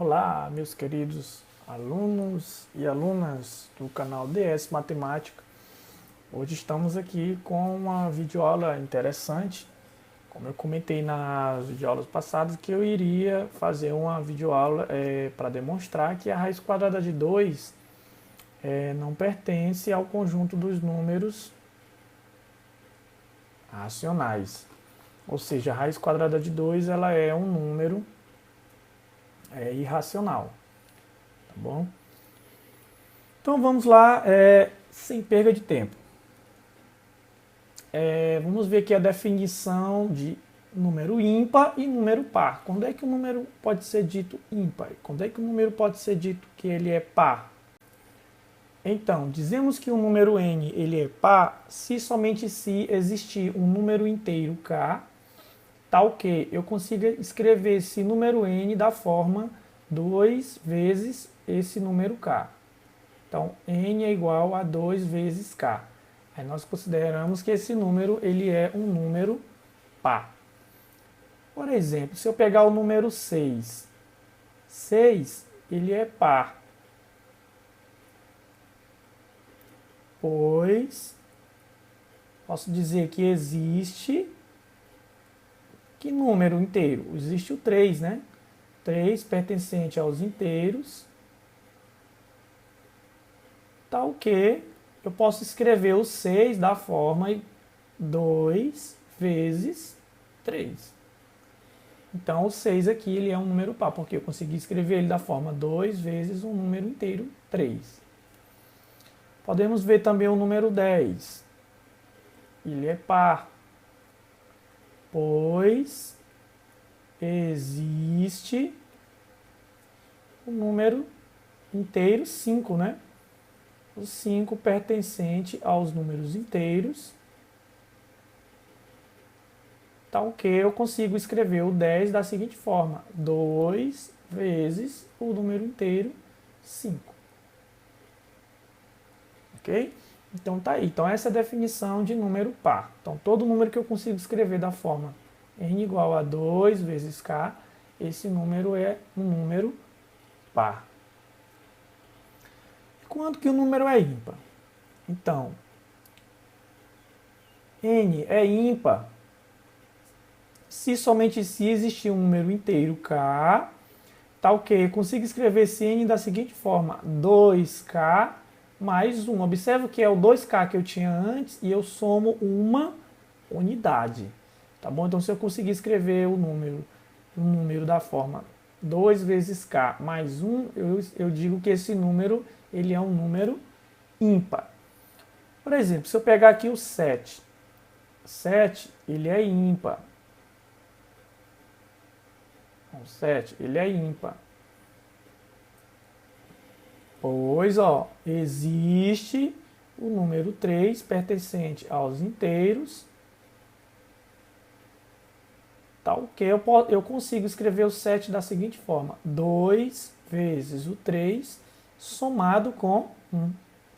Olá, meus queridos alunos e alunas do canal DS Matemática. Hoje estamos aqui com uma videoaula interessante. Como eu comentei nas videoaulas passadas, que eu iria fazer uma videoaula para demonstrar que a raiz quadrada de 2 não pertence ao conjunto dos números racionais. Ou seja, a raiz quadrada de 2 ela é um número irracional. Tá bom? Então vamos lá, sem perda de tempo. Vamos ver aqui a definição de número ímpar e número par. Quando é que o número pode ser dito ímpar? Quando é que o número pode ser dito que ele é par? Então, dizemos que o número n ele é par somente se existir um número inteiro k, tal que eu consiga escrever esse número n da forma 2 vezes esse número k. Então, n é igual a 2 vezes k. Aí nós consideramos que esse número ele é um número par. Por exemplo, se eu pegar o número 6, 6 ele é par, pois posso dizer que existe que número inteiro? Existe o 3, né? 3 pertencente aos inteiros, tal que eu posso escrever o 6 da forma 2 vezes 3. Então, o 6 aqui ele é um número par, porque eu consegui escrever ele da forma 2 vezes um número inteiro, 3. Podemos ver também o número 10. Ele é par, pois existe o número inteiro 5, né? O 5 pertencente aos números inteiros, tal que eu consigo escrever o 10 da seguinte forma: 2 vezes o número inteiro 5. Ok? Então tá aí. Então essa é a definição de número par. Então todo número que eu consigo escrever da forma n igual a 2 vezes k, esse número é um número par. Quando que o número é ímpar? Então, n é ímpar se somente se existir um número inteiro k, tal que eu consigo escrever esse n da seguinte forma: 2k mais 1. Observe que é o 2k que eu tinha antes e eu somo uma unidade. Tá bom? Então, se eu conseguir escrever o número da forma 2 vezes k mais 1, eu digo que esse número ele é um número ímpar. Por exemplo, se eu pegar aqui o 7, 7 ele é ímpar. O 7 ele é ímpar. Pois, existe o número 3 pertencente aos inteiros, tal que eu consigo escrever o 7 da seguinte forma: 2 vezes o 3 somado com 1.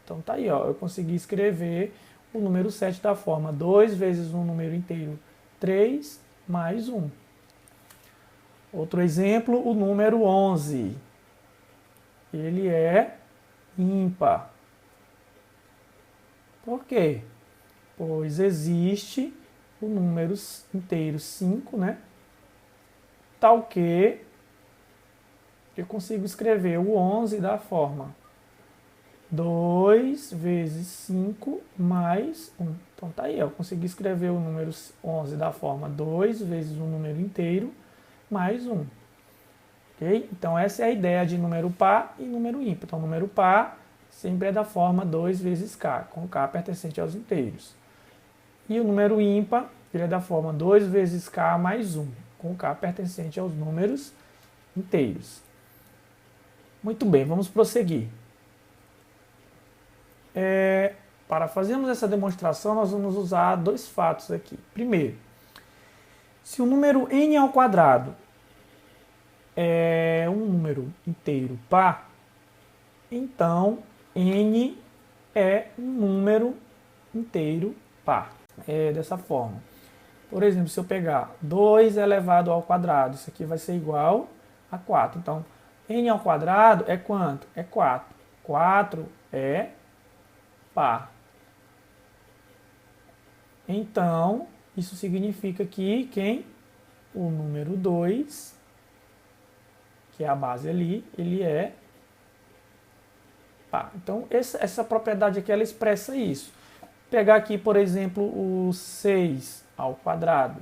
Então tá aí, eu consegui escrever o número 7 da forma 2 vezes um número inteiro 3 mais 1. Outro exemplo, o número 11. Ele é ímpar. Por quê? Pois existe o número inteiro 5, né? Tal que eu consigo escrever o 11 da forma 2 vezes 5 mais 1. Então tá aí, eu consegui escrever o número 11 da forma 2 vezes um número inteiro mais 1. Okay? Então essa é a ideia de número par e número ímpar. Então número par sempre é da forma 2 vezes k, com k pertencente aos inteiros. E o número ímpar ele é da forma 2 vezes k mais 1, com k pertencente aos números inteiros. Muito bem, vamos prosseguir. Para fazermos essa demonstração, nós vamos usar dois fatos aqui. Primeiro, se o número n ao quadrado é um número inteiro par, então n é um número inteiro par. É dessa forma. Por exemplo, se eu pegar 2 elevado ao quadrado, isso aqui vai ser igual a 4. Então, n ao quadrado é quanto? É 4. 4 é par. Então, isso significa que o número 2, que é a base ali, ele é par. Então, essa propriedade aqui, ela expressa isso. Pegar aqui, por exemplo, o 6 ao quadrado,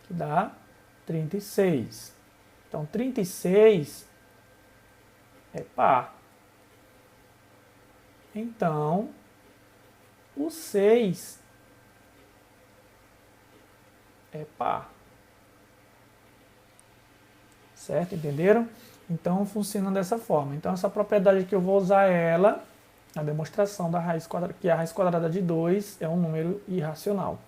que dá 36. Então, 36 é par. Então, o 6 é par. Certo? Entenderam? Então, funciona dessa forma. Então, essa propriedade aqui eu vou usar ela na demonstração da raiz quadrada, que a raiz quadrada de 2 é um número irracional.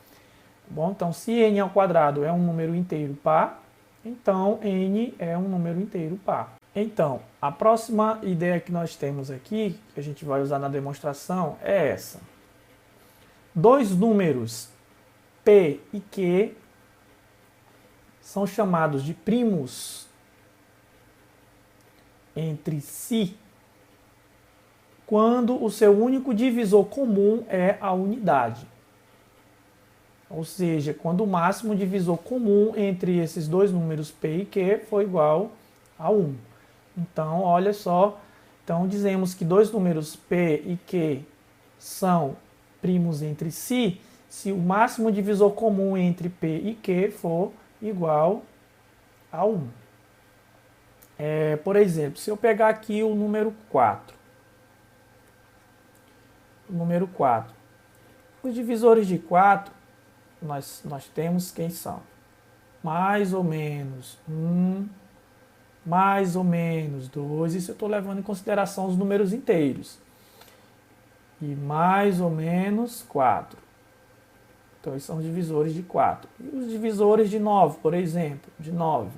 Bom, então, se n ao quadrado é um número inteiro par, então n é um número inteiro par. Então, a próxima ideia que nós temos aqui, que a gente vai usar na demonstração, é essa. Dois números p e q são chamados de primos entre si quando o seu único divisor comum é a unidade. Ou seja, quando o máximo divisor comum entre esses dois números p e q for igual a 1. Então, olha só, então dizemos que dois números p e q são primos entre si, se o máximo divisor comum entre p e q for igual a 1. Por exemplo, se eu pegar aqui o número 4. O número 4. Os divisores de 4, nós temos quem são? Mais ou menos 1, mais ou menos 2, isso eu estou levando em consideração os números inteiros. E mais ou menos 4. Então, esses são os divisores de 4. E os divisores de 9, por exemplo, de 9.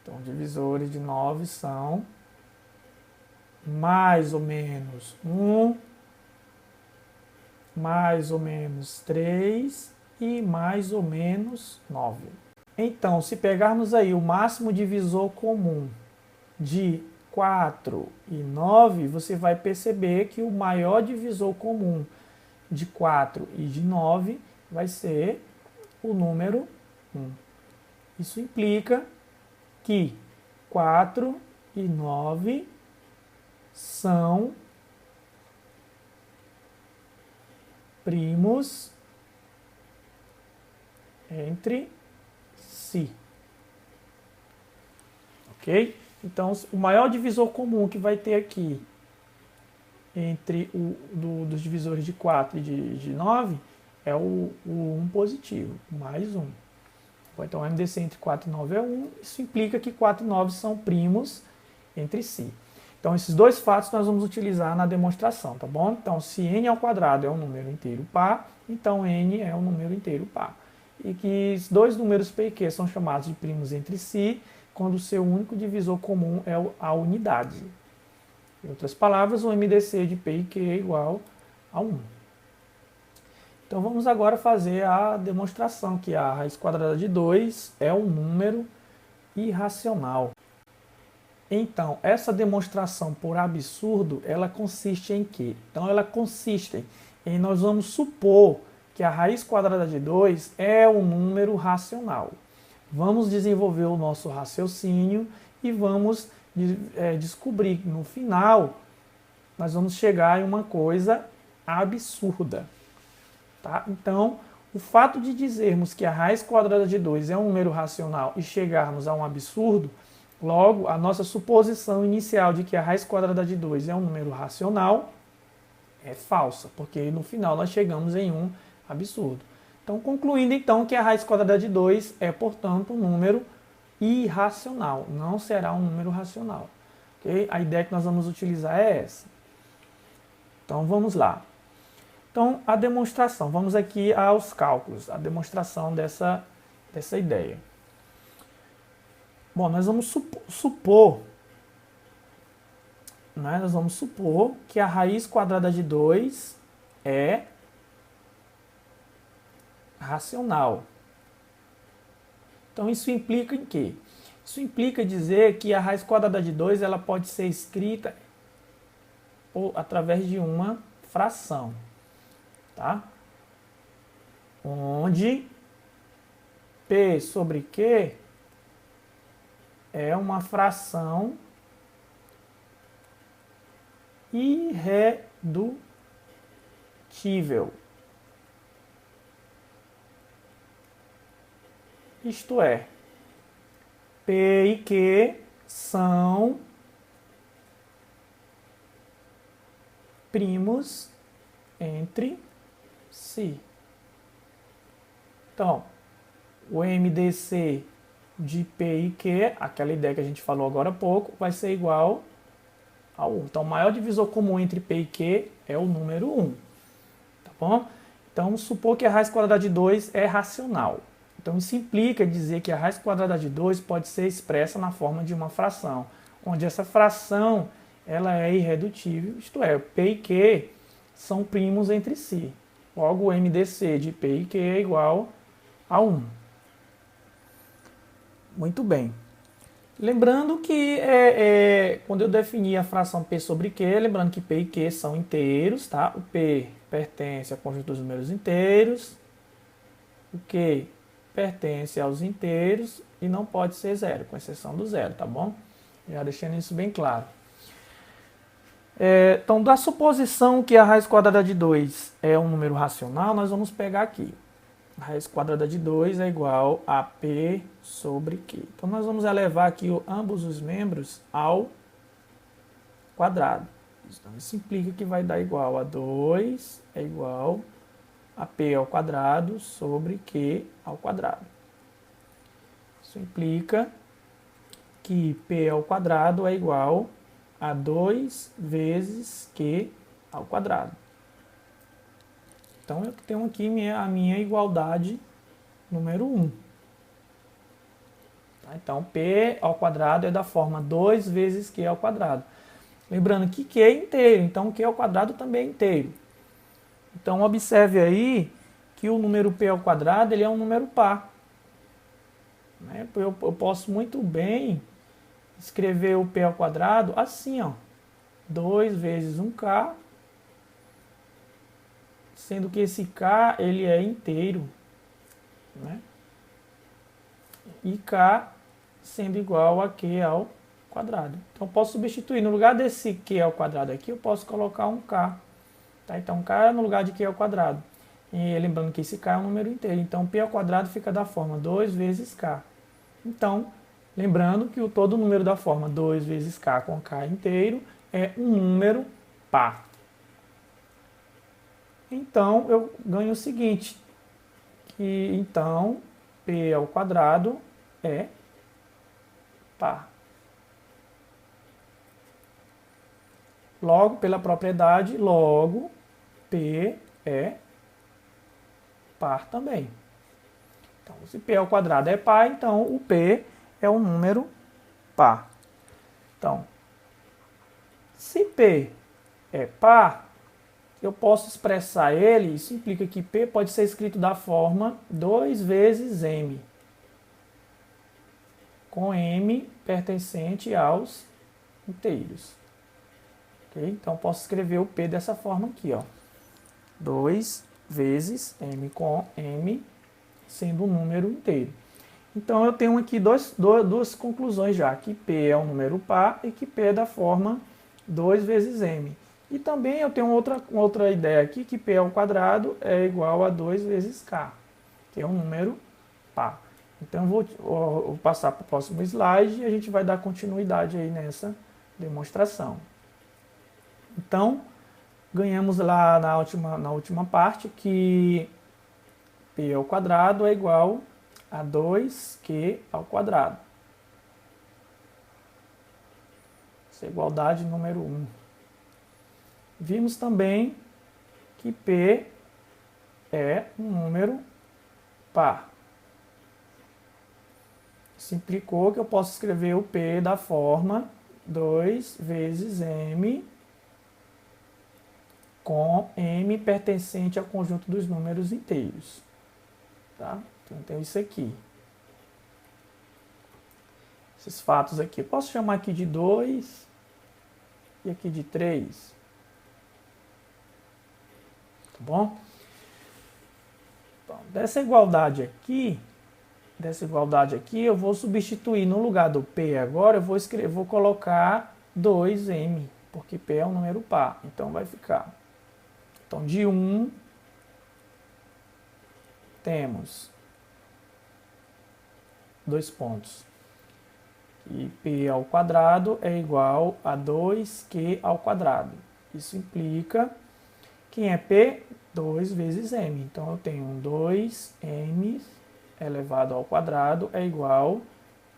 Então, divisores de 9 são mais ou menos 1, mais ou menos 3 e mais ou menos 9. Então, se pegarmos aí o máximo divisor comum de 4 e 9, você vai perceber que o maior divisor comum de 4 e de 9 vai ser o número 1. Isso implica que 4 e 9 são primos entre si. Ok? Então, o maior divisor comum que vai ter aqui entre dos divisores de 4 e de 9 é o 1 positivo, mais 1. Então, o MDC entre 4 e 9 é 1. Isso implica que 4 e 9 são primos entre si. Então, esses dois fatos nós vamos utilizar na demonstração, tá bom? Então, se n ao quadrado é um número inteiro par, então n é um número inteiro par. E que os dois números p e q são chamados de primos entre si quando o seu único divisor comum é a unidade. Em outras palavras, o MDC de p e q é igual a 1. Então, vamos agora fazer a demonstração que a raiz quadrada de 2 é um número irracional. Então, essa demonstração por absurdo, ela consiste em quê? Então, ela consiste em nós vamos supor que a raiz quadrada de 2 é um número racional. Vamos desenvolver o nosso raciocínio e vamos descobrir que no final nós vamos chegar em uma coisa absurda. Tá? Então, o fato de dizermos que a raiz quadrada de 2 é um número racional e chegarmos a um absurdo, logo, a nossa suposição inicial de que a raiz quadrada de 2 é um número racional é falsa, porque no final nós chegamos em um absurdo. Então, concluindo então que a raiz quadrada de 2 é, portanto, um número irracional, não será um número racional. Okay? A ideia que nós vamos utilizar é essa. Então, vamos lá. Então, a demonstração, vamos aqui aos cálculos, a demonstração dessa ideia. Bom, nós vamos supor que a raiz quadrada de 2 é racional. Então, isso implica em quê? Isso implica dizer que a raiz quadrada de 2 ela pode ser escrita através de uma fração, tá? Onde P sobre Q é uma fração irredutível. Isto é, P e Q são primos entre si. Então, o MDC de P e Q, aquela ideia que a gente falou agora há pouco, vai ser igual a 1. Então, o maior divisor comum entre P e Q é o número 1. Tá bom? Então, vamos supor que a raiz quadrada de 2 é racional. Então, isso implica dizer que a raiz quadrada de 2 pode ser expressa na forma de uma fração, onde essa fração ela é irredutível, isto é, P e Q são primos entre si. Logo, o MDC de P e Q é igual a 1. Muito bem. Lembrando que quando eu defini a fração P sobre Q, lembrando que P e Q são inteiros, tá? O P pertence ao conjunto dos números inteiros, o Q pertence aos inteiros e não pode ser zero, com exceção do zero, tá bom? Já deixando isso bem claro. Então, da suposição que a raiz quadrada de 2 é um número racional, nós vamos pegar aqui. A raiz quadrada de 2 é igual a P sobre Q. Então, nós vamos elevar aqui ambos os membros ao quadrado. Então, isso implica que vai dar igual a 2 é igual a P ao quadrado sobre Q ao quadrado. Isso implica que P ao quadrado é igual a 2 vezes Q ao quadrado. Então, eu tenho aqui a minha igualdade número 1. Então, P ao quadrado é da forma 2 vezes Q ao quadrado. Lembrando que Q é inteiro, então Q ao quadrado também é inteiro. Então, observe aí que o número P ao quadrado ele é um número par. Eu posso muito bem escrever o P ao quadrado assim, ó, 2 vezes 1K, sendo que esse K ele é inteiro, né? E K sendo igual a Q ao quadrado. Então, eu posso substituir, no lugar desse Q ao quadrado aqui, eu posso colocar um K. Tá? Então, K é no lugar de Q ao quadrado. E lembrando que esse K é um número inteiro. Então, P ao quadrado fica da forma 2 vezes K. Então, lembrando que todo número da forma 2 vezes K com K inteiro é um número par. Então, eu ganho o seguinte, que então P ao quadrado é par. Logo, pela propriedade, logo, P é par também. Então, se P ao quadrado é par, então o P é um número par. Então, se P é par, eu posso expressar ele, isso implica que P pode ser escrito da forma 2 vezes M, com M pertencente aos inteiros. Okay? Então, posso escrever o P dessa forma aqui, ó. 2 vezes M com M sendo um número inteiro. Então, eu tenho aqui duas conclusões já, que P é um número par e que P é da forma 2 vezes M. E também eu tenho outra ideia aqui, que P ao quadrado é igual a 2 vezes K, que é um número par. Então, eu vou passar para o próximo slide e a gente vai dar continuidade aí nessa demonstração. Então, ganhamos lá na última parte que P ao quadrado é igual a 2Q ao quadrado. Essa é a igualdade número 1. Vimos também que P é um número par. Isso implicou que eu posso escrever o P da forma 2 vezes M com M pertencente ao conjunto dos números inteiros. Tá? Então, tem isso aqui. esses fatos aqui. Eu posso chamar aqui de 2 e aqui de 3. Tá bom? Então, dessa igualdade aqui, eu vou substituir no lugar do P agora, vou colocar 2M, porque P é um número par. Então vai ficar. Então de 1 temos 2 pontos. E P ao quadrado é igual a 2Q ao quadrado. Isso implica, quem é P? 2 vezes M. Então eu tenho 2M elevado ao quadrado é igual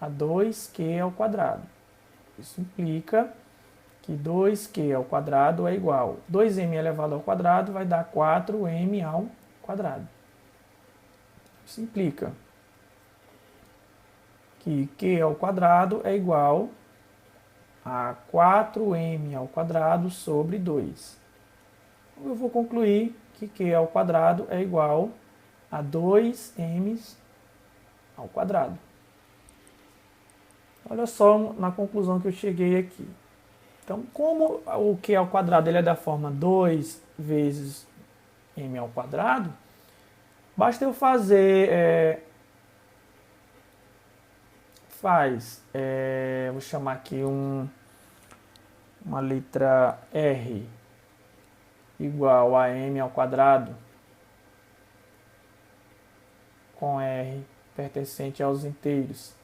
a 2Q ao quadrado. Isso implica que 2Q ao quadrado é igual a 2M elevado ao quadrado vai dar 4M ao quadrado. Isso implica que Q ao quadrado é igual a 4M ao quadrado sobre 2. Eu vou concluir que Q ao quadrado é igual a 2M ao quadrado. Olha só na conclusão que eu cheguei aqui. Então, como o Q ao quadrado ele é da forma 2 vezes M ao quadrado, basta eu fazer... vou chamar aqui uma letra R igual a M ao quadrado com R pertencente aos inteiros.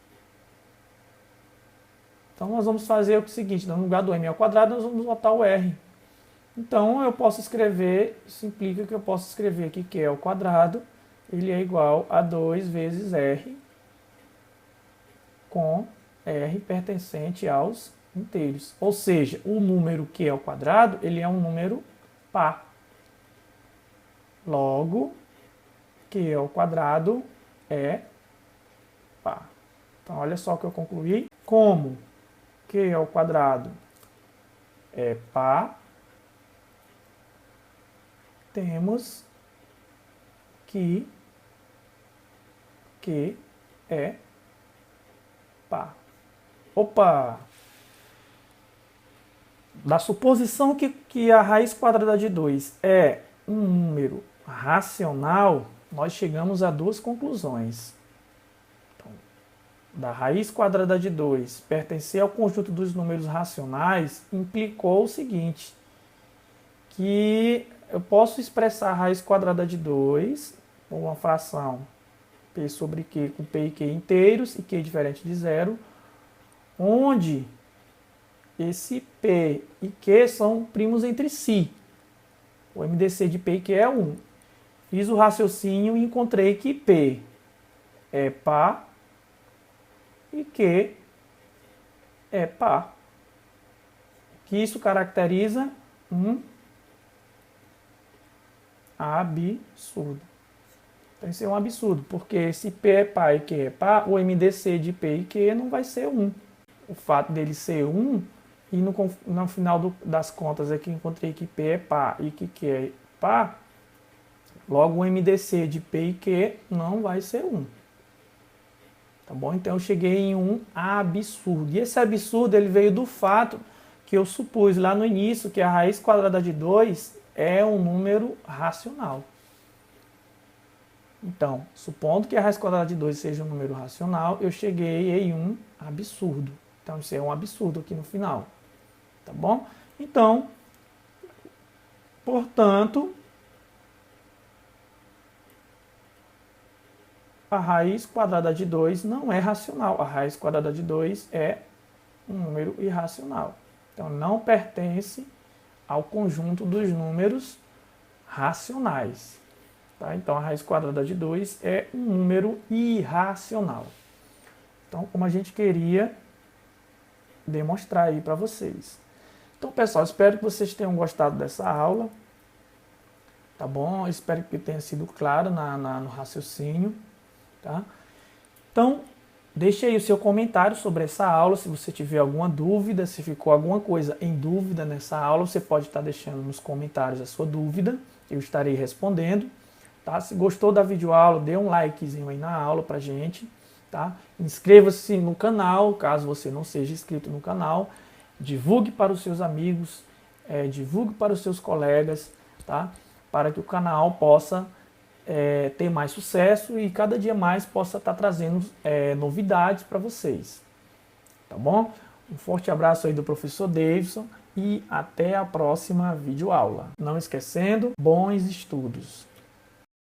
Então nós vamos fazer o seguinte, no lugar do M ao quadrado nós vamos botar o R. Então eu posso escrever, isso implica que eu posso escrever aqui que Q ao quadrado, ele é igual a 2 vezes R com R pertencente aos inteiros. Ou seja, o número Q ao quadrado, ele é um número par. Logo, Q ao quadrado é par. Então, olha só o que eu concluí. Como Q ao quadrado é par, temos que Q é par. Opa! Da suposição que a raiz quadrada de 2 é um número racional, nós chegamos a duas conclusões. Então, da raiz quadrada de 2 pertencer ao conjunto dos números racionais implicou o seguinte, que eu posso expressar a raiz quadrada de 2 como uma fração P sobre Q com P e Q inteiros e Q diferente de zero, onde esse P e Q são primos entre si. O MDC de P e Q é 1. Fiz o raciocínio e encontrei que P é par e Q é par. Que isso caracteriza um absurdo. Então isso é um absurdo, porque se P é par e Q é par, o MDC de P e Q não vai ser 1. O fato dele ser 1, e no final das contas aqui encontrei que P é par e que Q é par, logo o MDC de P e Q não vai ser 1. Tá bom? Então eu cheguei em um absurdo. E esse absurdo ele veio do fato que eu supus lá no início que a raiz quadrada de 2 é um número racional. Então, supondo que a raiz quadrada de 2 seja um número racional, eu cheguei em um absurdo. Então, isso é um absurdo aqui no final. Tá bom? Então, portanto, a raiz quadrada de 2 não é racional. A raiz quadrada de 2 é um número irracional. Então, não pertence ao conjunto dos números racionais. Tá? Então, a raiz quadrada de 2 é um número irracional. Então, como a gente queria demonstrar aí para vocês. Então, pessoal, espero que vocês tenham gostado dessa aula. Tá bom? Espero que tenha sido claro no raciocínio. Tá? Então, deixe aí o seu comentário sobre essa aula. Se você tiver alguma dúvida, se ficou alguma coisa em dúvida nessa aula, você pode estar deixando nos comentários a sua dúvida. Eu estarei respondendo. Tá? Se gostou da videoaula, dê um likezinho aí na aula pra gente. tá? Inscreva-se no canal, caso você não seja inscrito no canal, divulgue para os seus amigos, divulgue para os seus colegas, tá? Para que o canal possa ter mais sucesso e cada dia mais possa estar trazendo novidades para vocês, tá bom? Um forte abraço aí do professor Davidson e até a próxima videoaula. Não esquecendo, bons estudos!